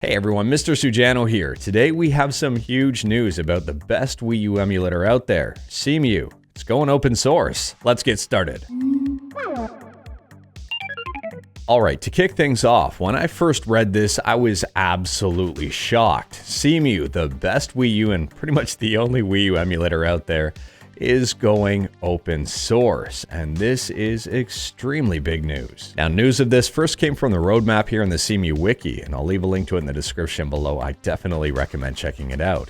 Hey everyone, Mr. Sujano here. Today we have some huge news about the best Wii U emulator out there, Cemu. It's going open source. Let's get started. Alright, to kick things off, when I first read this, I was absolutely shocked. Cemu, the best Wii U and pretty much the only Wii U emulator out there, is going open source, and this is extremely big news. Now, news of this first came from the roadmap here in the Cemu wiki, and I'll leave a link to it in the description below. I definitely recommend checking it out.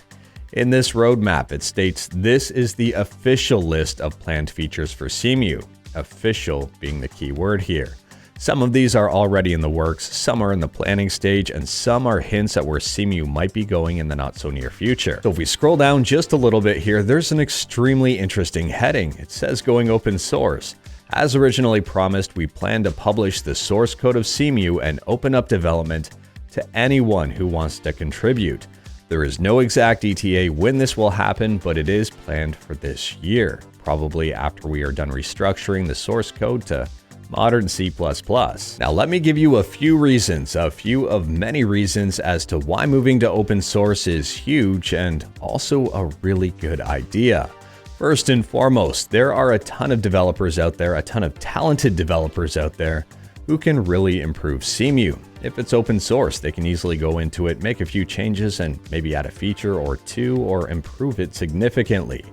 In this roadmap, it states this is the official list of planned features for Cemu, official being the key word here. Some of these are already in the works, some are in the planning stage, and some are hints at where Cemu might be going in the not so near future. So if we scroll down just a little bit here, there's an extremely interesting heading. It says going open source. As originally promised, we plan to publish the source code of Cemu and open up development to anyone who wants to contribute. There is no exact ETA when this will happen, but it is planned for this year, probably after we are done restructuring the source code to modern C++. Now let me give you a few reasons, a few of many reasons as to why moving to open source is huge and also a really good idea. First and foremost, there are a ton of developers out there, a ton of talented developers out there who can really improve Cemu. If it's open source, they can easily go into it, make a few changes and maybe add a feature or two or improve it significantly.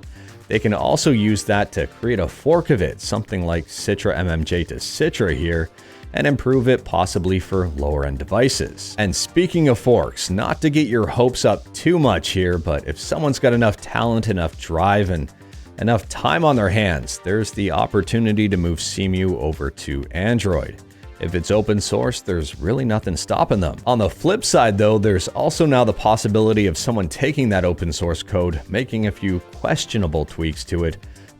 They can also use that to create a fork of it, something like Citra MMJ to Citra here, and improve it possibly for lower-end devices. And speaking of forks, not to get your hopes up too much here, but if someone's got enough talent, enough drive, and enough time on their hands, there's the opportunity to move Cemu over to Android. If it's open source, there's really nothing stopping them. On the flip side though, there's also now the possibility of someone taking that open source code, making a few questionable tweaks to it,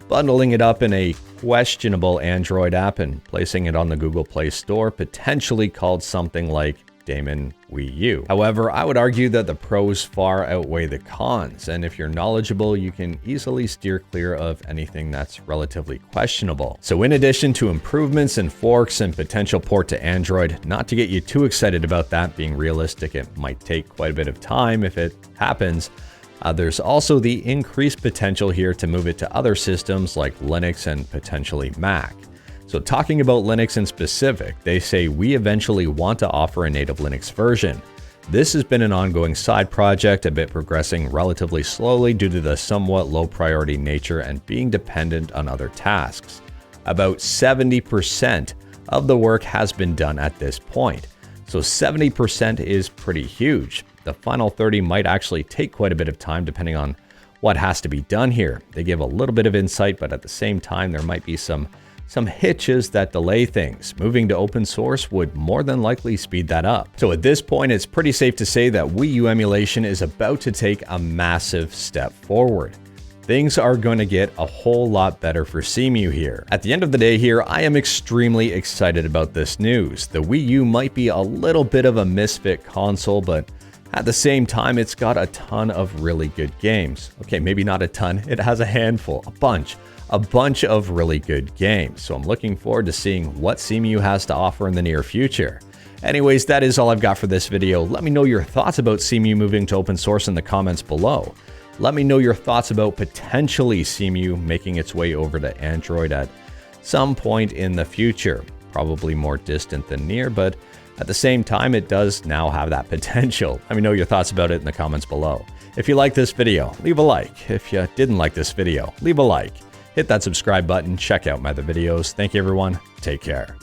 bundling it up in a questionable Android app and placing it on the Google Play Store, potentially called something like Daemon Wii U. However, I would argue that the pros far outweigh the cons, and if you're knowledgeable, you can easily steer clear of anything that's relatively questionable. So in addition to improvements and forks and potential port to Android, not to get you too excited about that, being realistic, it might take quite a bit of time if it happens. There's also the increased potential here to move it to other systems like Linux and potentially Mac. So talking about Linux in specific, they say we eventually want to offer a native Linux version. This has been an ongoing side project, a bit progressing relatively slowly due to the somewhat low priority nature and being dependent on other tasks. About 70% of the work has been done at this point. So 70% is pretty huge. The final 30 might actually take quite a bit of time depending on what has to be done here. They give a little bit of insight, but at the same time, there might be some hitches that delay things. Moving to open source would more than likely speed that up. So at this point, it's pretty safe to say that Wii U emulation is about to take a massive step forward. Things are going to get a whole lot better for Cemu here. At the end of the day here, I am extremely excited about this news. The Wii U might be a little bit of a misfit console, but at the same time, it's got a ton of really good games. Okay, maybe not a ton, it has a handful, a bunch of really good games. So I'm looking forward to seeing what Cemu has to offer in the near future. Anyways, that is all I've got for this video. Let me know your thoughts about Cemu moving to open source in the comments below. Let me know your thoughts about potentially Cemu making its way over to Android at some point in the future. Probably more distant than near, but at the same time, it does now have that potential. Let me know your thoughts about it in the comments below. If you like this video, leave a like. If you didn't like this video, leave a like. Hit that subscribe button, check out my other videos. Thank you everyone, take care.